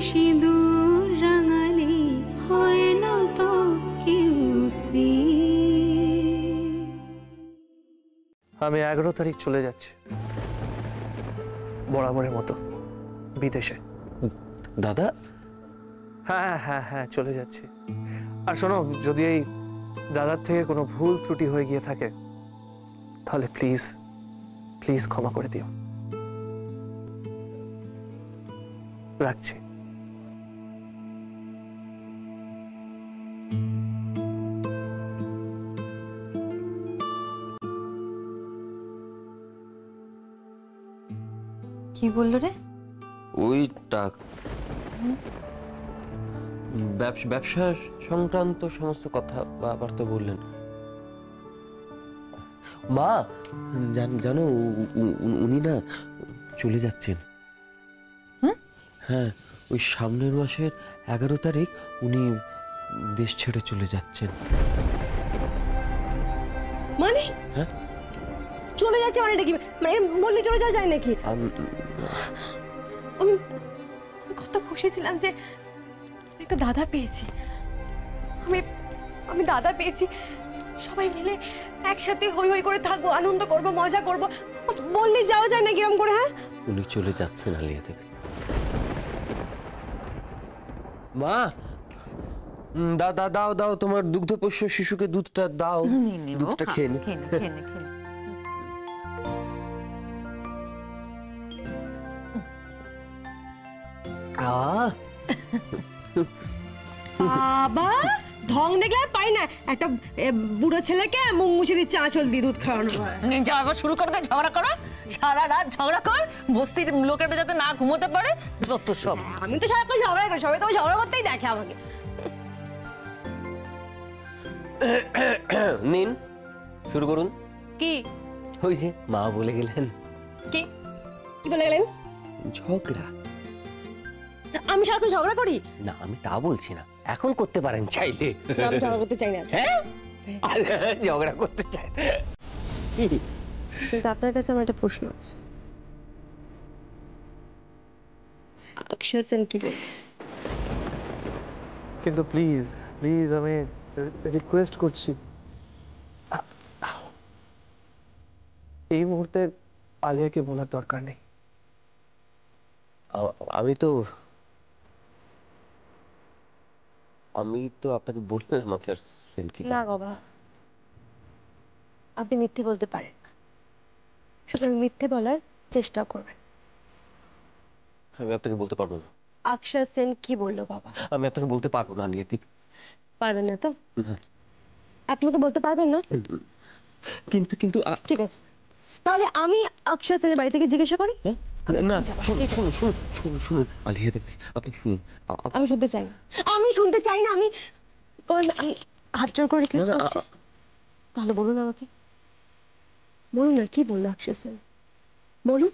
সিঁদুর রাঙালে হয় না তো কেউ স্ত্রী। আমি 11 তারিখ চলে যাচ্ছি বরাবরের মতো বিদেশে। দাদা? হ্যাঁ হ্যাঁ হ্যাঁ চলে যাচ্ছি। আর শোনো, যদি এই দাদার থেকে কোনো ভুল ত্রুটি হয়ে গিয়ে থাকে তাহলে প্লিজ প্লিজ ক্ষমা করে দিও। রাখছি। কি বললো রে? ওই ব্যবসা সংক্রান্ত সমস্ত কথা আবার তো বললেন। মা জানো উনি না চলে যাচ্ছেন। হ্যাঁ, ওই সামনের মাসের 11 তারিখ উনি দেশ ছেড়ে চলে যাচ্ছেন। মানে? হ্যাঁ, চলে যাচ্ছে মানে নাকি? মানে বললে চলে যাওয়া যায় নাকি? আমি কত খুশি ছিলাম যে একটা দাদা পেয়েছি। আমি দাদা পেয়েছি। সবাই মিলে একসাথে হই হই করে থাকবো, আনন্দ করব, মজা করব। বললে যাওয়া যায় না কিরম করে? হ্যাঁ, উনি চলে যাচ্ছেন আলিয়া দেবী। মা দাও দাও, তোমার দুগ্ধপোষ্য শিশুকে দুধটা দাও। দুধটা খেয়ে নে। বাবা ঢং দেখলে পাই না, একটা বুড়ো ছেলেকে মুখ মুছে দিচ্ছে আঁচল দিয়ে দুধ খাওয়ানো। যা আবার শুরু করে দেয় ঝগড়া করা, সারা রাত ঝগড়া কর, বস্তির লোকেরা যাতে না ঘুমোতে পারে, যত সব। আমি তো সারাক্ষণ ঝগড়া করি, সবাই তো ঝগড়া করতেই দেখে আমাকে। নিন, শুরু করুন। কি? ওই যে মা বলে গেলেন। কি কি বলে গেলেন? ঝগড়া। আমি সারাক্ষণ ঝগড়া করি না, আমি তা বলছি না, এখন করতে পারেন চাইলে। আমি ঝগড়া করতে চাই না। ঝগড়া করতে চাই। কিন্তু আপনার কাছে আমার একটা প্রশ্ন আছে। অক্ষয় সেন কি বলে? কিন্তু প্লিজ প্লিজ আমি রিকোয়েস্ট করছি, এই মুহূর্তে আলিয়াকে বলার দরকার নেই। আমি তো আপনাকে বললাম আপনার সেলফি। না বাবা, আপনি মিথ্যে বলতে পারেন, সুতরাং মিথ্যে বলার চেষ্টা করবেন। আমি আপনাকে বলতে পারবো না। অক্ষয় সেন কি বললো বাবা? আমি আপনাকে বলতে পারবো না আলিয়া দেবী। পারবেন না তো? আপনি তো বলতে পারবেন না। কিন্তু কিন্তু ঠিক আছে, তাহলে আমি অক্ষয় সেনের বাড়ি থেকে জিজ্ঞাসা করি। না, শুনুন আলিয়া দেবী, আপনি শুনুন। আমি শুনতে চাই না, আমি শুনতে চাই না। আমি হাত জোর করে রিকোয়েস্ট করছি। তাহলে বলুন আমাকে, বলুন না কি বললো অক্ষয় সেন, বলুন।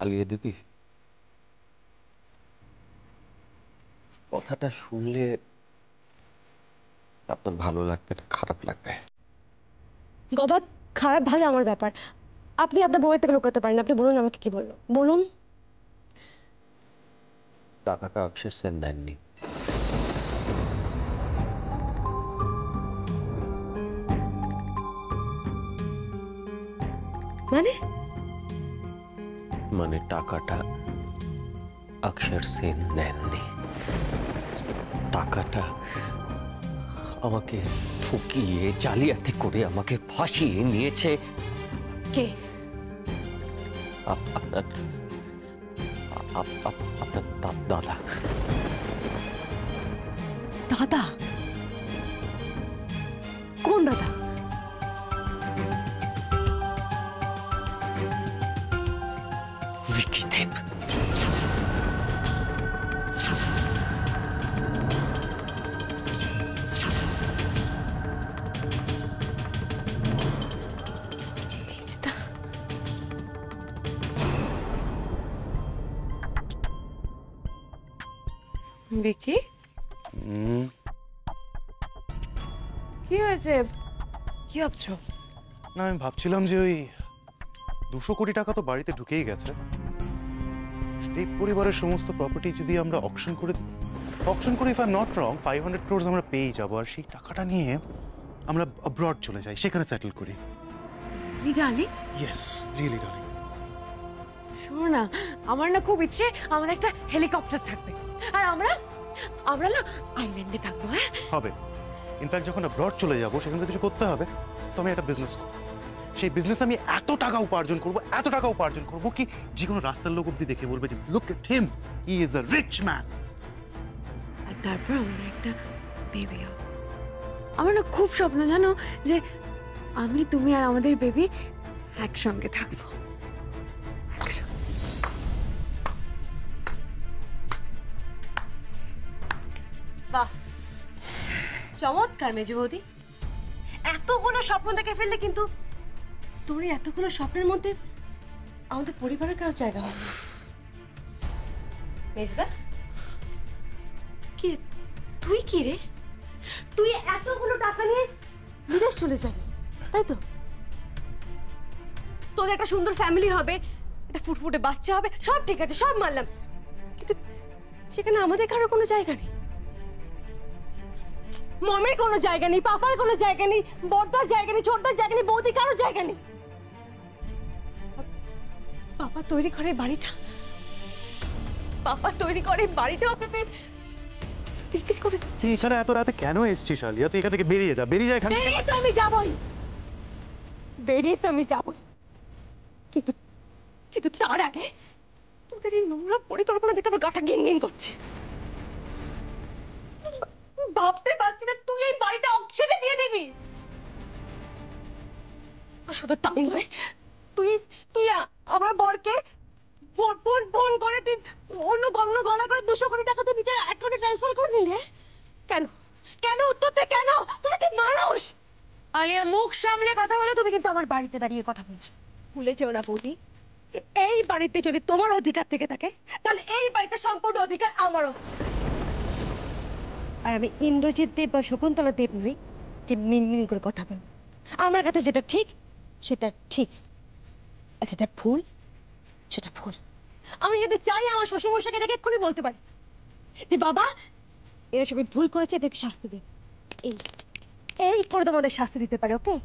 আলিয়া দেবী, কথাটা শুনলে আপনার ভালো লাগবে না খারাপ লাগবে? বাবা, খারাপ ভালো আমার ব্যাপার, আপনি আপনার বউয়ের থেকে লুকাতে পারেন। আপনি বলুন আমাকে কি বললো, বলুন। টাকাটা অক্ষয় সেন দেননি। মানে টাকাটা অক্ষয় সেন দেননি। টাকাটা আমাকে ঠকিয়ে জালিয়াতি করে আমাকে ফাঁসিয়ে নিয়েছে কে? আপনার দাদা। দাদা? কোন দাদা? ভিকি দেব। ভিকি, কি হয়েছে? কি ভাবছো? না, আমি ভাবছিলাম যে ওই 200 কোটি টাকা তো বাড়িতে ঢুকেই গেছে, এই পরিবারের সমস্ত প্রপার্টি যদি আমরা অকশন করে if I am not wrong 500 crores আমরা পেয়ে যাবো, আর সেই টাকাটা নিয়ে আমরা অ্যাব্রড চলে যাই, সেখানে সেটেল করি। Darling, yes, really darling. শোনো না, আমার না খুব ইচ্ছে আমাদের একটা হেলিকপ্টার থাকবে, আর আমরা না আইল্যান্ডে থাকবো। হ্যাঁ হবে। ইনফ্যাক্ট যখন অ্যাব্রড চলে যাবো সেখান থেকে কিছু করতে হবে, তো আমি একটা বিজনেস করবো। সেই বিজনেস আমি এত টাকা উপার্জন করবো কি যে কোনো রাস্তার লোক অব্দি দেখে বলবে যে look at him, he is a rich man. আর তারপর আমাদের একটা বেবি হবে। আমার না খুব স্বপ্ন জানো, যে আমি, তুমি আর আমাদের বেবি একসঙ্গে থাকবো। বাহ, চমৎকার মেজো বৌদি। এতগুলো স্বপ্ন দেখে ফেললে, কিন্তু তোর এতগুলো স্বপ্নের মধ্যে আমাদের পরিবারের কারো জায়গা হবে না। মেজদা, কি তুই কি রে? তুই এতগুলো টাকা নিয়ে বিদেশ চলে যাবি, তাই তো? তোদের একটা সুন্দর ফ্যামিলি হবে, একটা ফুটফুটে বাচ্চা হবে, সব ঠিক আছে, সব মানলাম, কিন্তু সেখানে আমাদের কারো কোনো জায়গা নেই। মমের কোনো জায়গা নেই, পাপার কোনো জায়গা নেই, বড়দার জায়গা নেই, ছোটদার জায়গা নেই, বৌদি কারো জায়গা নেই। পাপা তৈরি করে বাড়িটা, বিক্রি করে দিচ্ছে। এখানে এত রাতে কেন এসছিস আলিয়া? তুই এখান থেকে বেরিয়ে যা, বেরিয়ে যা এখান থেকে। বেরিয়ে তো আমি যাবই, কিন্তু তার আগে তোদের এই নোংরা পরিকল্পনা দেখে আমার গাটা গিন করছে। ভাবতে পারছি না তুই এই বাড়িটা অকশনে দিয়ে দিবি। শুধু তাই নয়, তুই আমার বরকে ফোন করে তুই অন্য গণনা করে 200 কোটি টাকা তুই নিজের অ্যাকাউন্টে ট্রান্সফার করে নিলে। কেন উত্তরটা কেন? তোরা কি মানুষ? আলিয়া, মুখ সামলে কথা বলো। তুমি কিন্তু আমার বাড়িতে দাঁড়িয়ে কথা বলছো। ভুলে যেও না বৌদি, এই বাড়িতে যদি তোমার অধিকার থেকে থাকে, তাহলে এই বাড়িতে সম্পূর্ণ অধিকার আমারও। আর আমি ইন্দ্রজিৎ দেব বা শকুন্তলা দেব নই যে মিনমিন করে কথা বলবো। আমার কাছে যেটা ঠিক সেটা ঠিক, আর যেটা ভুল সেটা ভুল। আমি যদি চাই আমার শ্বশুরমশাইকে ডেকে এক্ষুনি বলতে পারি যে বাবা, এরা সবাই ভুল করেছে, এদেরকে শাস্তি দিন। এই করে তোমাদের শাস্তি দিতে পারে। ওকে,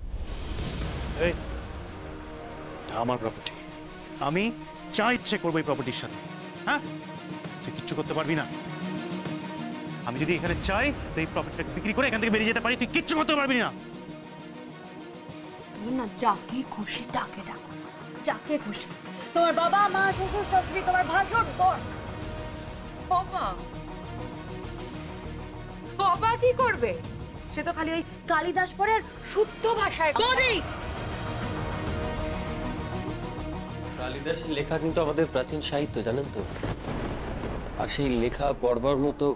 আমার প্রপার্টি, আমি যা ইচ্ছে করবো এই প্রপার্টির সাথে। হ্যাঁ, তুই কিচ্ছু করতে পারবি না। আমি যদি এখানে চাই তো এই প্রপার্টিটাকে বিক্রি করে এখান থেকে বেরিয়ে যেতে পারি, তুই কিচ্ছু করতে পারবি না। তুমি না যাকে খুশি তাকে ডাকো, যাকে খুশি। তোমার বাবা, মা, শ্বশুর, শাশুড়ি, তোমার ভাসুর, বর। বাবা কি করবে? সে তো খালি ওই কালিদাস পরের শুদ্ধ ভাষায়। কালিদাসের লেখা কিন্তু আমাদের প্রাচীন সাহিত্য, জানেন তো। আর সেই লেখা পড়বার মতো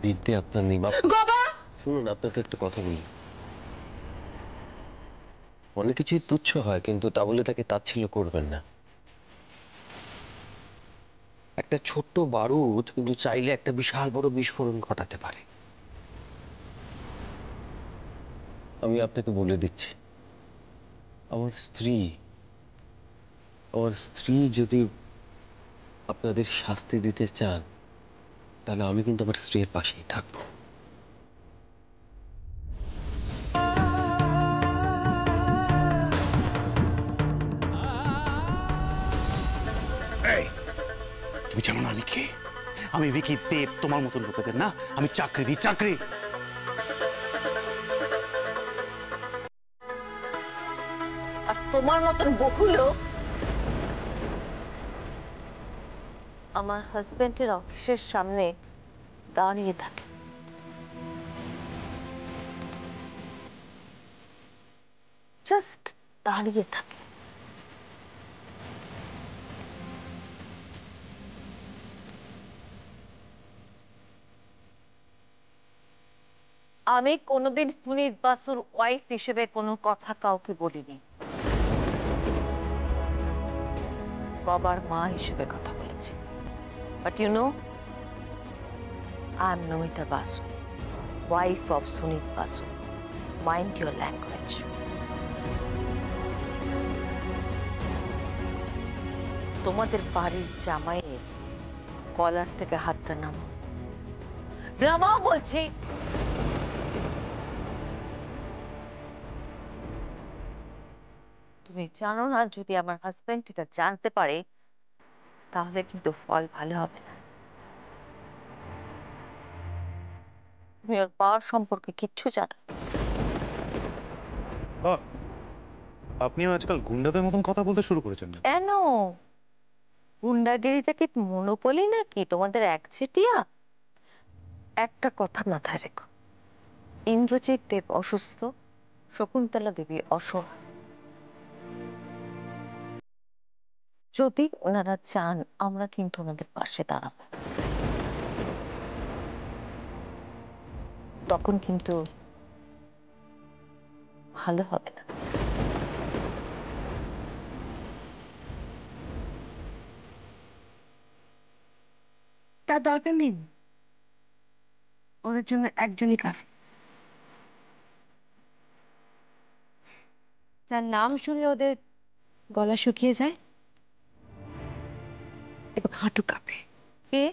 বিদ্যে আপনার নেই। শুনুন, আপনাকে একটা কথা বলি। অনেক কিছুই তুচ্ছ হয়, কিন্তু তা বলে তাকে তাচ্ছিল্য করবেন না। একটা ছোট্ট বারুদ কিন্তু চাইলে একটা বিশাল বড় বিস্ফোরণ ঘটাতে পারে। আমি আপনাকে বলে দিচ্ছি, আমার স্ত্রী যদি আপনাদের শাস্তি দিতে চান, তাহলে আমি কিন্তু আমার স্ত্রীর পাশেই থাকবো। তুমি জানো না আমি কে? আমি ভিকি দেব, তোমার মতন লোকেদের না আমি চাকরি দিই, চাকরি। আর তোমার মতন বহু লোক আমার হাজবেন্ডের অফিসের সামনে দাঁড়িয়ে থাকে। জাস্ট দাঁড়িয়ে থাকে। আমি কোনোদিন পুনিত বাসুর ওয়াইফ হিসেবে কোনো কথা কাউকে বলিনি, বাবার মা হিসেবে কথা বলেছি। But you know, I am Namita Basu, wife of Sunit Basu. Mind your language. তোমাদের বাড়ির জামাইয়ের কলার থেকে হাতটা নামাও, নামাও বলছি। তুমি জানো না, যদি আমার হাজবেন্ড এটা জানতে পারে তাহলে কিন্তু ফল ভালো হবে না। তুমি ওর পাওয়ার সম্পর্কে কিচ্ছু জানো না। আপনিও আজকাল গুন্ডাদের মতন কথা বলতে শুরু করেছেন। কেন? গুন্ডাগিরিটা কি মনোপলি নাকি তোমাদের একচেটিয়া? একটা কথা মাথায় রেখো, ইন্দ্রজিৎ দেব অসুস্থ, শকুন্তলা দেবী অসহায়। যদি ওনারা চান আমরা কিন্তু ওনাদের পাশে দাঁড়াবো, তখন কিন্তু ভালো হবে না। তার দরকার নেই, ওদের জন্য একজনই কাফি। যার নাম শুনলে ওদের গলা শুকিয়ে যায় এবং হাঁটু কাঁপে। কে?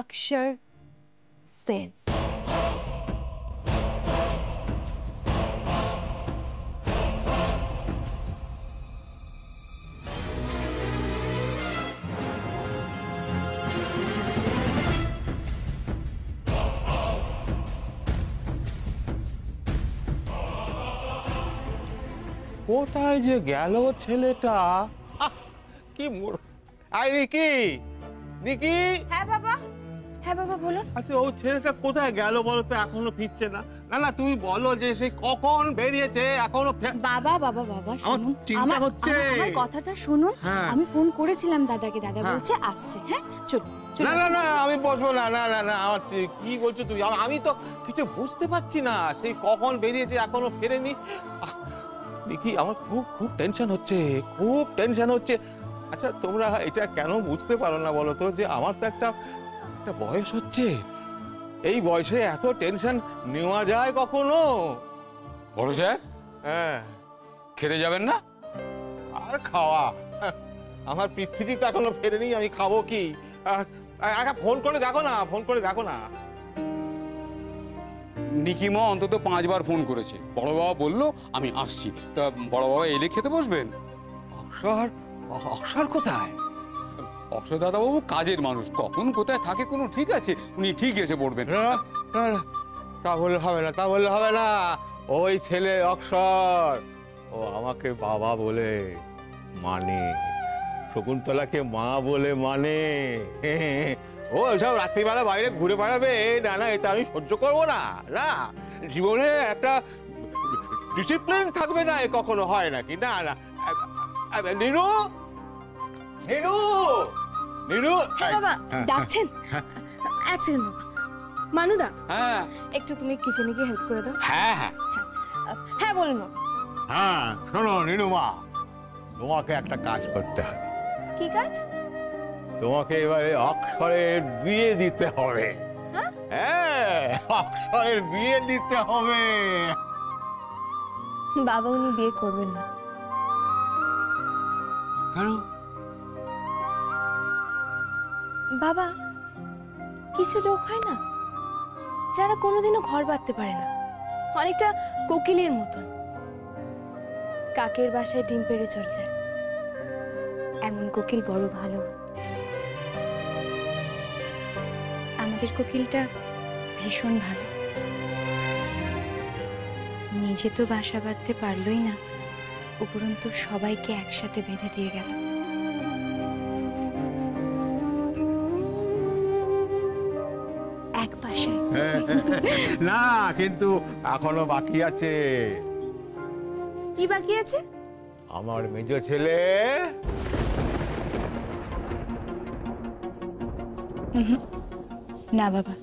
অক্ষর সেন। কোথায় যে গেল ছেলেটা? কি আই নিকি, নিকি। হ্যাঁ বাবা বলুন। আচ্ছা, ও ছেলেটা কোথায় গেল বলো তো? এখনো ফিরছে না। না না, তুমি বলো যে সে কখন বেরিয়েছে, এখনো। বাবা শুনুন, চিন্তা হচ্ছে। আমার কথাটা শুনুন। আমি ফোন করেছিলাম দাদাকে, দাদা বলছে আসছে। হ্যাঁ চলুন। না না না, আমি বসবো না। না না না, আমার কি বলছো তুমি? আমি তো কিছু বুঝতে পারছি না, সেই কখন বেরিয়েছে এখনো ফেরেনি। দেখি, আমার খুব খুব টেনশন হচ্ছে, খুব টেনশন হচ্ছে। আচ্ছা, তোমরা এটা কেন বুঝতে পারো না বলো তো, যে আমার তো একটা বয়স হচ্ছে, এই বয়সে এত টেনশন নেওয়া যায় কখনো? বড় সাহেব, হ্যাঁ, খেতে যাবেন না? আর খাওয়া, আমার পৃথিবী তো এখনো ফেরেনি, আমি খাবো কি? একটা ফোন করে দেখো না, ফোন করে দেখো না। নিকিমা অন্তত 5 বার ফোন করেছে। বড় বাবা বললো আমি আসছি। তা বড় বাবা এলে খেতে বসবেন। অক্ষর কোথায়? অক্ষয় দাদাবাবু কাজের মানুষ, কখন কোথায় থাকে কোনো ঠিক আছে? উনি ঠিক এসে পড়বেন। তা বললে হবে না, তা বললে হবে না। ওই ছেলে অক্ষর, ও আমাকে বাবা বলে মানে, শকুন্তলাকে মা বলে মানে। ও সব রাত্রিবেলা বাইরে ঘুরে বেড়াবে, না না, এটা আমি সহ্য করবো না। না, জীবনে একটা ডিসিপ্লিন থাকবে না, এ কখনো হয় নাকি? না না। নিরু, নিরু, নিরু। বাবা ডাকছেন? এক সেকেন্ড বাবা। মানুদা, হ্যাঁ একটু তুমি কিচেনে গিয়ে হেল্প করে দাও। হ্যাঁ হ্যাঁ হ্যাঁ বলুন বাবা। হ্যাঁ, শোনো নিরুমা, তোমাকে একটা কাজ করতে হবে। কি কাজ? তোমাকে এবারে অক্ষরের বিয়ে দিতে হবে। হ্যাঁ, অক্ষরের বিয়ে দিতে হবে। বাবা উনি বিয়ে করবেন না। কেন? বাবা, কিছু লোক হয় না যারা কোনোদিনও ঘর বাঁধতে পারে না, অনেকটা কোকিলের মতন, কাকের বাসায় ডিম পেড়ে চলে যায়। এমন কোকিল বড় ভালো হয়। আমাদের কোকিলটা ভীষণ ভালো, নিজে তো বাসা বাঁধতে পারলই না, উপরন্তু সবাইকে একসাথে বেঁধে দিয়ে গেল। এক পাশে না, কিন্তু এখনো বাকি আছে। কি বাকি আছে? আমার মেজ ছেলে। না বাবা,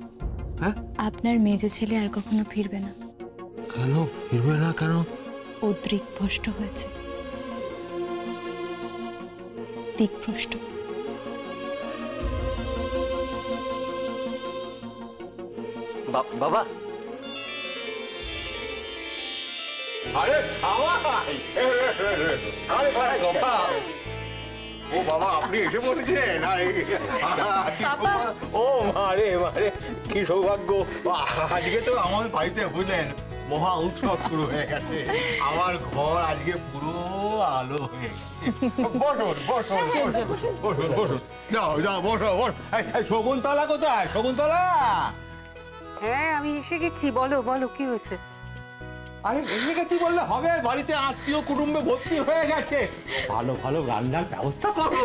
আপনার মেজ ছেলে আর কখনো ফিরবে না। কেন ফিরবে না? কেন? ও দিকভ্রষ্ট হয়েছে। দিকভ্রষ্ট। বাবা, আরে আরে ভাই বাবা, ও বাবা আপনি এসে পড়েছেন? আরে ও মারে মারে, কি সৌভাগ্য! আজকে তো আমাদের বাড়িতে বুঝলেন মহা উৎসব শুরু হয়ে গেছে। আমার ঘর আজকে পুরো আলো হয়ে গেছে। বসুন বসুন বসুন বসুন, যাও যাও বসো বসো। শকুন্তলা কোথায়? শকুন্তলা! হ্যাঁ আমি এসে গেছি, বলো বলো কি হয়েছে? আরে এসে গেছি বললে হবে? বাড়িতে আত্মীয় কুটুম্বে ভর্তি হয়ে গেছে, ভালো ভালো রান্নার ব্যবস্থা করো।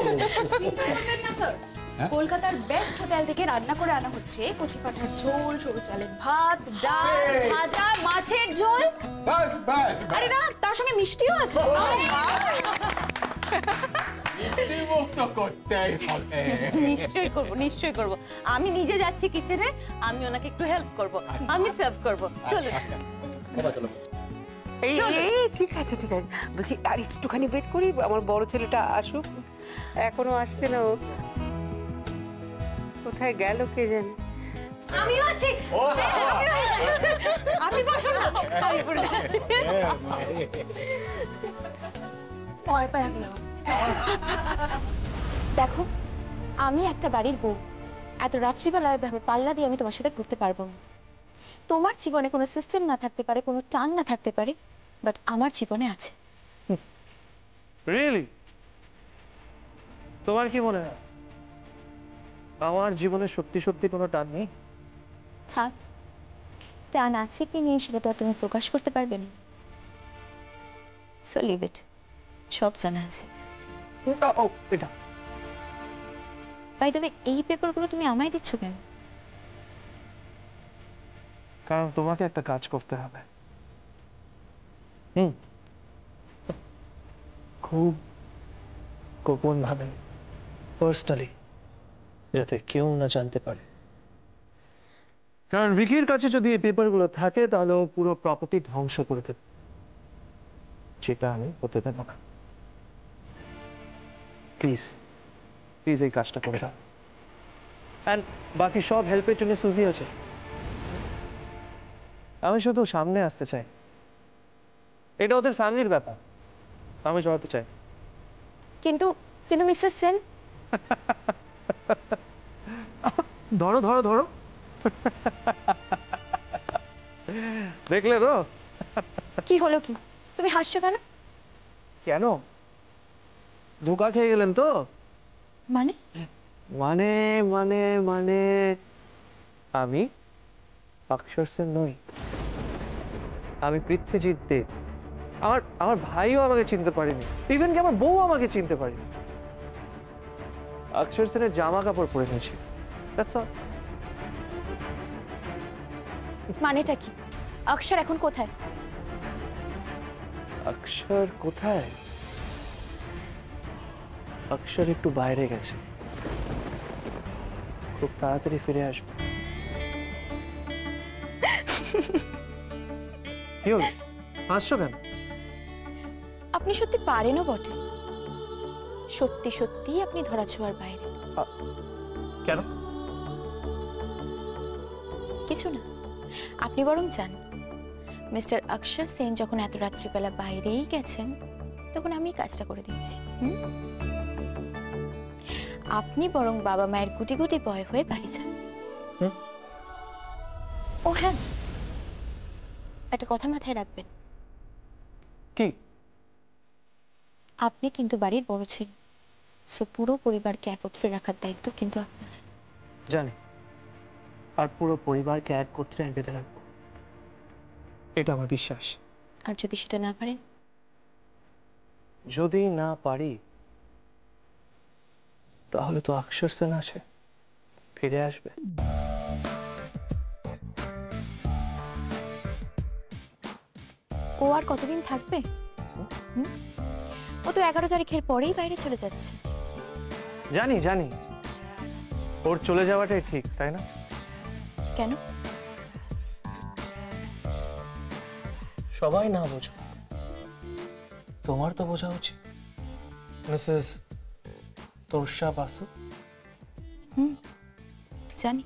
কলকাতার বেস্ট হোটেল থেকে রান্না করে আনা হচ্ছে কচি পাঠার ঝোল, সরু চালের ভাত, ডাল, ভাজা, মাছের ঝোল। ব্যাস ব্যাস, আরে না, তার সঙ্গে মিষ্টিও আছে। মুক্ত করতেই হবে। নিশ্চয়ই করব, নিশ্চয়ই করব। আমি নিজে যাচ্ছি কিচেনে, আমি ওনাকে একটু হেল্প করব, আমি সার্ভ করব। চলো এই এই, ঠিক আছে ঠিক আছে, বলছি আর একটুখানি ওয়েট করি, আমার বড় ছেলেটা আসুক, এখনো আসছে না ও। কোথায় গেল কে জানে। আমিও আছি, আপনি বসুন না, আমি পড়ে যাই। ভয় পাই না। দেখো, আমি একটা বাড়ির বউ, এত রাত্রিবেলায় এভাবে পাল্লা দিয়ে আমি তোমার সাথে ঘুরতে পারবো না। তোমার জীবনে কোনো সিস্টেম না থাকতে পারে, কোনো টান না থাকতে পারে, বাট আমার জীবনে আছে। রিয়েলি? তোমার কি মনে হয় আমার জীবনে সত্যি সত্যি কোনো টান নেই? থাক, টান আছে কি নেই সেটা তো তুমি প্রকাশ করতে পারবে না। সো লিভ ইট, সব জানা আছে। এটা বাই দ্য ওয়ে, এই পেপারগুলো তুমি আমায় দিচ্ছ কেন? কারণ তোমাকে একটা কাজ করতে হবে। খুব গোপন ভাবে, পার্সোনালি, যাতে কেউ না জানতে পারে। কারণ ভিকির কাছে যদি এই পেপারগুলো থাকে তাহলে ও পুরো প্রপার্টি ধ্বংস করে দেবে, যেটা আমি হতে দেব না। প্লিজ প্লিজ এই কাজটা করে দাও। অ্যান্ড বাকি সব হেল্পের জন্য সুজি আছে। আমি শুধু সামনে আসতে চাই, এটা ওদের ফ্যামিলির ব্যাপার, আমি জড়াতে চাই। কিন্তু কিন্তু মিস্টার সেন, ধরো ধরো ধরো, দেখলে তো? কি হলো কি? তুমি হাসছো কেন? কেন? ধোকা খেয়ে গেলেন তো? মানে মানে মানে মানে আমি অক্ষর সেন নই, আমি পৃথ্বীজিৎ দেব। আমার আমার ভাইও আমাকে চিনতে পারেনি, ইভেন কি আমার বউ আমাকে চিনতে পারেনি। অক্ষর সেনের জামা কাপড় পরে নিয়েছি, দ্যাটস অল। মানেটা কি? অক্ষর এখন কোথায়? অক্ষর কোথায়? অক্ষর একটু বাইরে গেছে, খুব তাড়াতাড়ি ফিরে আসবে। কি হলো, হাসছো কেন? আপনি সত্যি পারেনও বটে, সত্যি সত্যি আপনি ধরাছোঁয়ার বাইরে। কেন? কিছু না, আপনি বরং যান। মিস্টার অক্ষর সেন যখন এত রাত্রিবেলা বাইরেই গেছেন, তখন আমি কাজটা করে দিচ্ছি। আপনি বরং বাবা মায়ের গুটি গুটি বয় হয়ে বাড়ি যান। ও হ্যাঁ, একটা কথা মাথায় রাখবেন। কি? আপনি কিন্তু বাড়ির বড় ছেলে, সো পুরো পরিবারকে একত্রে রাখার দায়িত্ব কিন্তু আপনার। জানি, আর পুরো পরিবারকে এক করতে বেঁধে রাখবো, এটা আমার বিশ্বাস। আর যদি সেটা না পারেন? যদি না পারি তাহলে তো অক্ষর সেন আছে, ফিরে আসবে। ও আর কতদিন থাকবে? ও তো 11 তারিখের পরেই বাইরে চলে যাচ্ছে। জানি জানি, ওর চলে যাওয়াটাই ঠিক, তাই না? কেন? সবাই না বোঝো, তোমার তো বোঝা উচিত। মিসেস তোরসা বাসু। জানি।